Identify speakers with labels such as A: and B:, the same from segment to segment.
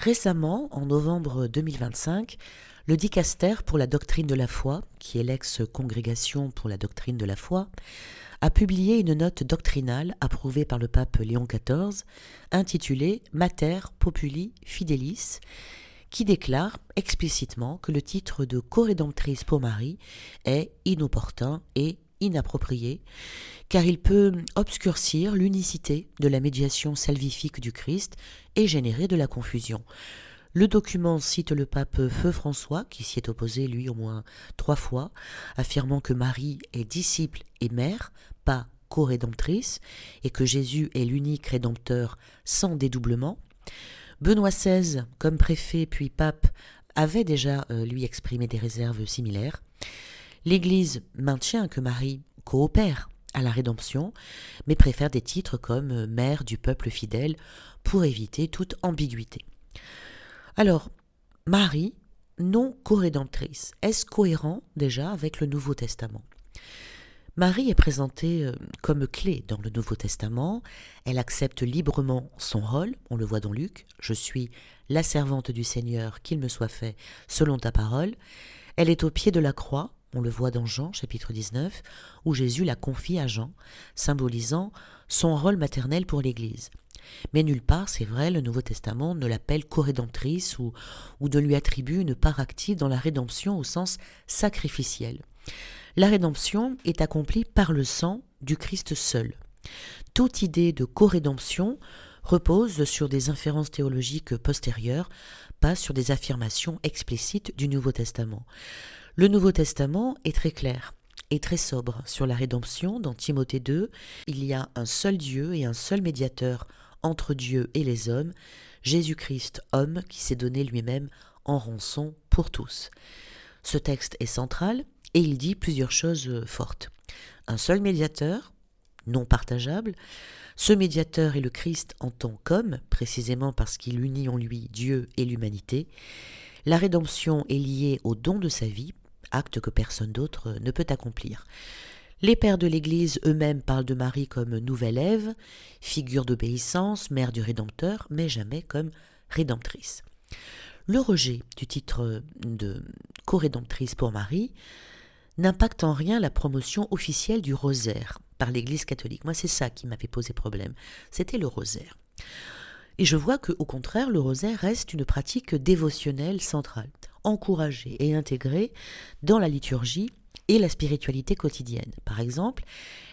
A: Récemment, en novembre 2025, le dicaster pour la doctrine de la foi, qui est l'ex-congrégation pour la doctrine de la foi, a publié une note doctrinale approuvée par le pape Léon XIV, intitulée Mater Populi Fidelis, qui déclare explicitement que le titre de corédemptrice pour Marie est inopportun et inapproprié, car il peut obscurcir l'unicité de la médiation salvifique du Christ et générer de la confusion. Le document cite le pape Feu François, qui s'y est opposé, lui, au moins 3 fois, affirmant que Marie est disciple et mère, pas corédemptrice, et que Jésus est l'unique rédempteur sans dédoublement. Benoît XVI, comme préfet puis pape, avait déjà, lui, exprimé des réserves similaires. L'Église maintient que Marie coopère à la rédemption, mais préfère des titres comme mère du peuple fidèle pour éviter toute ambiguïté. Alors, Marie, non corédemptrice, est-ce cohérent déjà avec le Nouveau Testament ? Marie est présentée comme clé dans le Nouveau Testament. Elle accepte librement son rôle, on le voit dans Luc, « Je suis la servante du Seigneur, qu'il me soit fait selon ta parole ». Elle est au pied de la croix, on le voit dans Jean, chapitre 19, où Jésus la confie à Jean, symbolisant son rôle maternel pour l'Église. Mais nulle part, c'est vrai, le Nouveau Testament ne l'appelle corédemptrice ou ne lui attribue une part active dans la rédemption au sens sacrificiel. La rédemption est accomplie par le sang du Christ seul. Toute idée de corédemption repose sur des inférences théologiques postérieures, pas sur des affirmations explicites du Nouveau Testament. Le Nouveau Testament est très clair et très sobre sur la rédemption. Dans Timothée 2, il y a un seul Dieu et un seul médiateur entre Dieu et les hommes, Jésus-Christ, homme qui s'est donné lui-même en rançon pour tous. Ce texte est central et il dit plusieurs choses fortes. Un seul médiateur, non partageable. Ce médiateur est le Christ en tant qu'homme, précisément parce qu'il unit en lui Dieu et l'humanité. La rédemption est liée au don de sa vie, acte que personne d'autre ne peut accomplir. Les pères de l'Église eux-mêmes parlent de Marie comme nouvelle Ève, figure d'obéissance, mère du Rédempteur, mais jamais comme rédemptrice. Le rejet du titre de corédemptrice pour Marie n'impacte en rien la promotion officielle du rosaire par l'Église catholique. Moi, c'est ça qui m'avait posé problème. C'était le rosaire. Et je vois qu'au contraire, le rosaire reste une pratique dévotionnelle centrale, encouragée et intégrée dans la liturgie et la spiritualité quotidienne. Par exemple,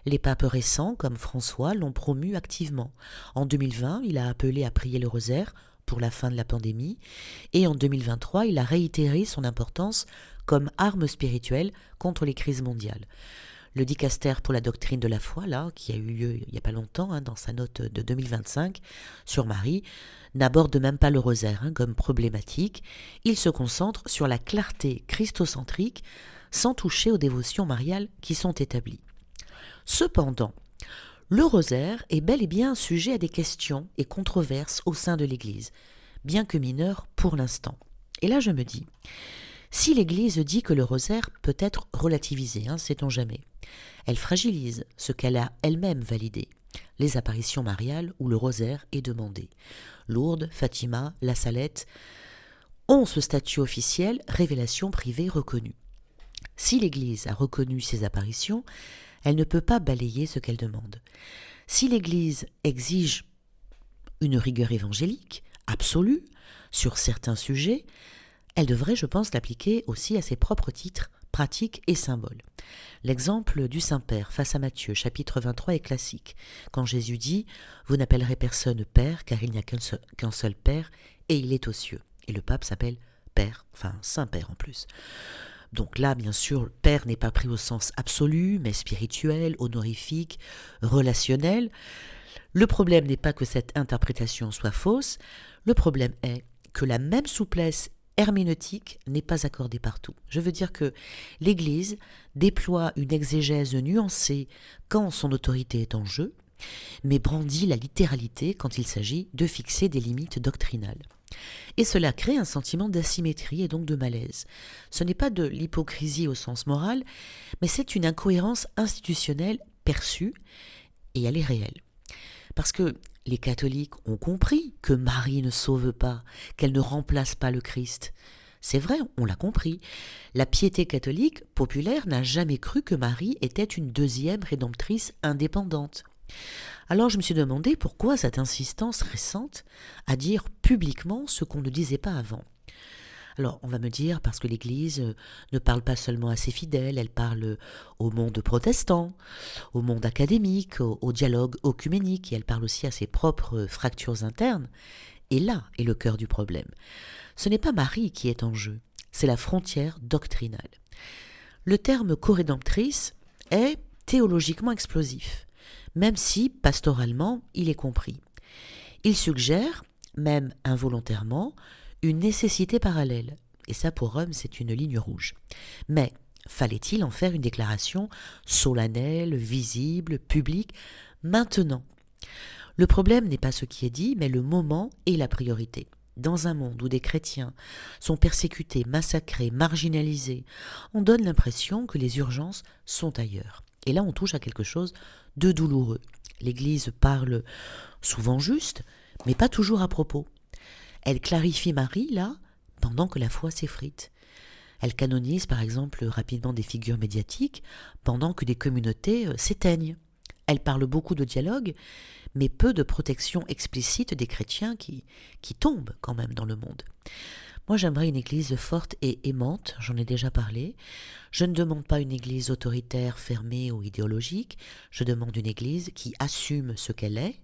A: les papes récents, comme François, l'ont promu activement. En 2020, il a appelé à prier le rosaire pour la fin de la pandémie, et en 2023, il a réitéré son importance comme arme spirituelle contre les crises mondiales. Le dicaster pour la doctrine de la foi, là, qui a eu lieu il n'y a pas longtemps, dans sa note de 2025 sur Marie, n'aborde même pas le rosaire comme problématique. Il se concentre sur la clarté christocentrique sans toucher aux dévotions mariales qui sont établies. Cependant, le rosaire est bel et bien sujet à des questions et controverses au sein de l'Église, bien que mineures pour l'instant. Et là je me dis, si l'Église dit que le rosaire peut être relativisé, sait-on jamais, elle fragilise ce qu'elle a elle-même validé, les apparitions mariales où le rosaire est demandé. Lourdes, Fatima, La Salette ont ce statut officiel, révélation privée reconnue. Si l'Église a reconnu ces apparitions, elle ne peut pas balayer ce qu'elle demande. Si l'Église exige une rigueur évangélique absolue sur certains sujets, elle devrait, je pense, l'appliquer aussi à ses propres titres, pratiques et symboles. L'exemple du Saint-Père face à Matthieu, chapitre 23, est classique. Quand Jésus dit « Vous n'appellerez personne Père, car il n'y a qu'un seul Père, et il est aux cieux. » Et le pape s'appelle Père, enfin Saint-Père en plus. Donc là, bien sûr, Père n'est pas pris au sens absolu, mais spirituel, honorifique, relationnel. Le problème n'est pas que cette interprétation soit fausse, le problème est que la même souplesse herméneutique n'est pas accordée partout. Je veux dire que l'Église déploie une exégèse nuancée quand son autorité est en jeu, mais brandit la littéralité quand il s'agit de fixer des limites doctrinales. Et cela crée un sentiment d'asymétrie et donc de malaise. Ce n'est pas de l'hypocrisie au sens moral, mais c'est une incohérence institutionnelle perçue, et elle est réelle. Parce que Les catholiques ont compris que Marie ne sauve pas, qu'elle ne remplace pas le Christ. C'est vrai, on l'a compris. La piété catholique populaire n'a jamais cru que Marie était une deuxième rédemptrice indépendante. Alors je me suis demandé pourquoi cette insistance récente à dire publiquement ce qu'on ne disait pas avant. Alors on va me dire parce que l'Église ne parle pas seulement à ses fidèles, elle parle au monde protestant, au monde académique, au dialogue œcuménique, et elle parle aussi à ses propres fractures internes. Et là est le cœur du problème. Ce n'est pas Marie qui est en jeu, c'est la frontière doctrinale. Le terme corédemptrice est théologiquement explosif, même si, pastoralement, il est compris. Il suggère, même involontairement, une nécessité parallèle. Et ça, pour Rome, c'est une ligne rouge. Mais fallait-il en faire une déclaration solennelle, visible, publique, maintenant ? Le problème n'est pas ce qui est dit, mais le moment et la priorité. Dans un monde où des chrétiens sont persécutés, massacrés, marginalisés, on donne l'impression que les urgences sont ailleurs. Et là, on touche à quelque chose de douloureux. L'Église parle souvent juste, mais pas toujours à propos. Elle clarifie Marie, là, pendant que la foi s'effrite. Elle canonise, par exemple, rapidement des figures médiatiques, pendant que des communautés s'éteignent. Elle parle beaucoup de dialogue, mais peu de protection explicite des chrétiens qui tombent quand même dans le monde. Moi, j'aimerais une église forte et aimante, j'en ai déjà parlé. Je ne demande pas une église autoritaire, fermée ou idéologique. Je demande une église qui assume ce qu'elle est,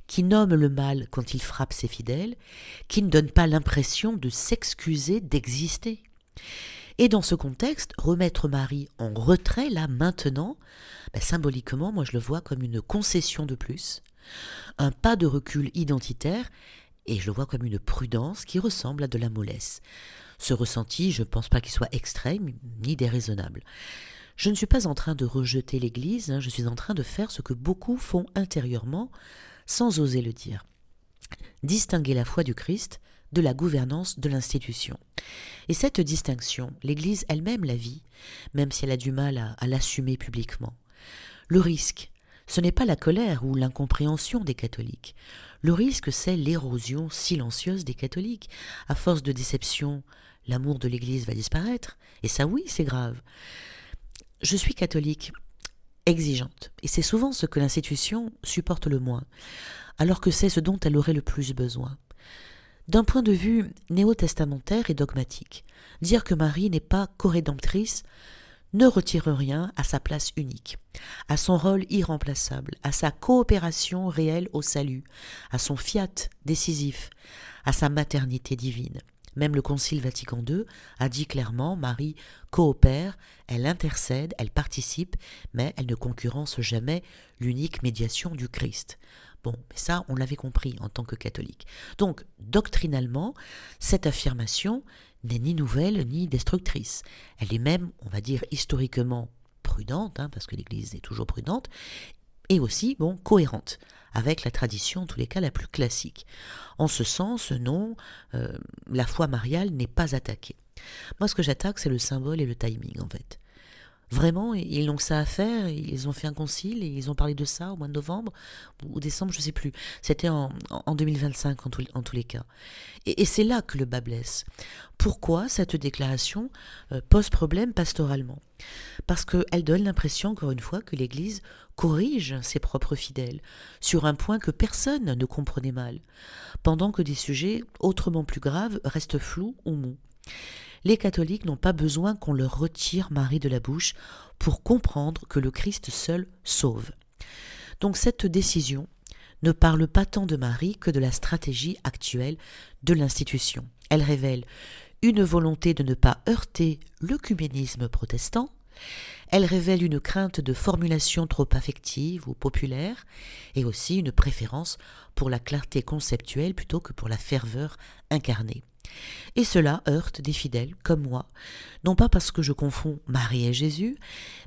A: qui nomme le mal quand il frappe ses fidèles, qui ne donne pas l'impression de s'excuser d'exister. Et dans ce contexte, remettre Marie en retrait, là, maintenant, symboliquement, moi je le vois comme une concession de plus, un pas de recul identitaire, et je le vois comme une prudence qui ressemble à de la mollesse. Ce ressenti, je ne pense pas qu'il soit extrême, ni déraisonnable. Je ne suis pas en train de rejeter l'Église, je suis en train de faire ce que beaucoup font intérieurement, sans oser le dire. Distinguer la foi du Christ de la gouvernance de l'institution. Et cette distinction, l'Église elle-même la vit, même si elle a du mal à l'assumer publiquement. Le risque, ce n'est pas la colère ou l'incompréhension des catholiques. Le risque, c'est l'érosion silencieuse des catholiques. À force de déception, l'amour de l'Église va disparaître. Et ça, oui, c'est grave. Je suis catholique, exigeante. Et c'est souvent ce que l'institution supporte le moins, alors que c'est ce dont elle aurait le plus besoin. D'un point de vue néo-testamentaire et dogmatique, dire que Marie n'est pas corédemptrice ne retire rien à sa place unique, à son rôle irremplaçable, à sa coopération réelle au salut, à son fiat décisif, à sa maternité divine. Même le Concile Vatican II a dit clairement, Marie coopère, elle intercède, elle participe, mais elle ne concurrence jamais l'unique médiation du Christ. Bon, mais ça, on l'avait compris en tant que catholique. Donc, doctrinalement, cette affirmation n'est ni nouvelle ni destructrice. Elle est même, on va dire, historiquement prudente, parce que l'Église est toujours prudente, et aussi, cohérente, avec la tradition, en tous les cas, la plus classique. En ce sens, non, la foi mariale n'est pas attaquée. Moi, ce que j'attaque, c'est le symbole et le timing, en fait. Vraiment, ils n'ont que ça à faire, ils ont fait un concile et ils ont parlé de ça au mois de novembre ou décembre, je ne sais plus. C'était en 2025 en tous les cas. Et c'est là que le bas blesse. Pourquoi cette déclaration pose problème pastoralement ? Parce qu'elle donne l'impression, encore une fois, que l'Église corrige ses propres fidèles sur un point que personne ne comprenait mal, pendant que des sujets autrement plus graves restent flous ou mous. Les catholiques n'ont pas besoin qu'on leur retire Marie de la bouche pour comprendre que le Christ seul sauve. Donc cette décision ne parle pas tant de Marie que de la stratégie actuelle de l'institution. Elle révèle une volonté de ne pas heurter l'œcuménisme protestant. Elle révèle une crainte de formulation trop affective ou populaire et aussi une préférence pour la clarté conceptuelle plutôt que pour la ferveur incarnée. Et cela heurte des fidèles comme moi, non pas parce que je confonds Marie et Jésus,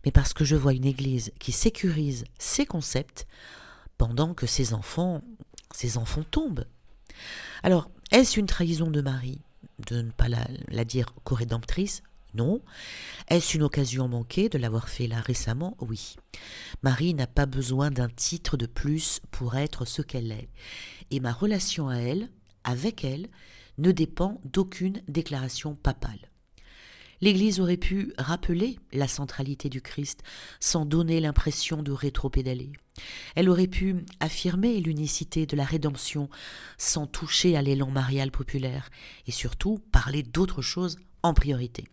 A: mais parce que je vois une Église qui sécurise ses concepts pendant que ses enfants tombent. Alors, est-ce une trahison de Marie de ne pas la dire corédemptrice ? Non. Est-ce une occasion manquée de l'avoir fait là récemment? Oui. Marie n'a pas besoin d'un titre de plus pour être ce qu'elle est. Et ma relation à elle, avec elle, ne dépend d'aucune déclaration papale. L'Église aurait pu rappeler la centralité du Christ sans donner l'impression de rétropédaler. Elle aurait pu affirmer l'unicité de la rédemption sans toucher à l'élan marial populaire et surtout parler d'autre chose en priorité.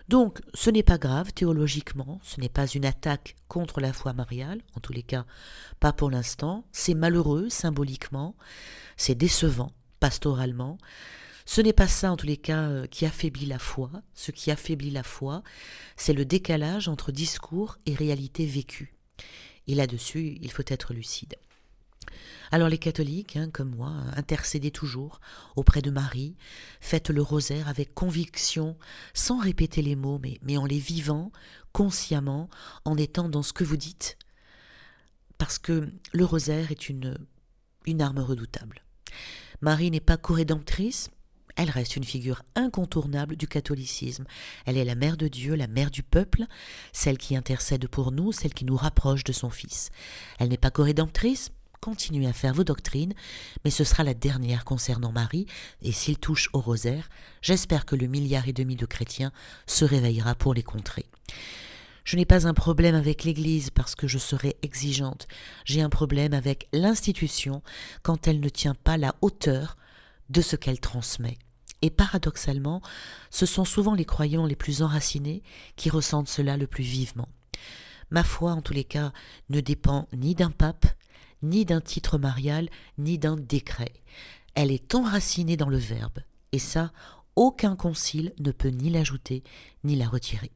A: Donc, ce n'est pas grave théologiquement, ce n'est pas une attaque contre la foi mariale, en tous les cas pas pour l'instant, c'est malheureux symboliquement, c'est décevant pastoralement. Ce n'est pas ça, en tous les cas, qui affaiblit la foi. Ce qui affaiblit la foi, c'est le décalage entre discours et réalité vécue. Et là-dessus, il faut être lucide. Alors les catholiques, comme moi, intercédez toujours auprès de Marie, faites le rosaire avec conviction, sans répéter les mots, mais en les vivant consciemment, en étant dans ce que vous dites. Parce que le rosaire est une arme redoutable. Marie n'est pas co-rédemptrice, elle reste une figure incontournable du catholicisme. Elle est la mère de Dieu, la mère du peuple, celle qui intercède pour nous, celle qui nous rapproche de son Fils. Elle n'est pas co-rédemptrice, continuez à faire vos doctrines, mais ce sera la dernière concernant Marie, et s'il touche au rosaire, j'espère que le 1,5 milliard de chrétiens se réveillera pour les contrer. Je n'ai pas un problème avec l'Église parce que je serai exigeante. J'ai un problème avec l'institution quand elle ne tient pas la hauteur de ce qu'elle transmet. Et paradoxalement, ce sont souvent les croyants les plus enracinés qui ressentent cela le plus vivement. Ma foi, en tous les cas, ne dépend ni d'un pape, ni d'un titre marial, ni d'un décret. Elle est enracinée dans le Verbe. Et ça, aucun concile ne peut ni l'ajouter, ni la retirer.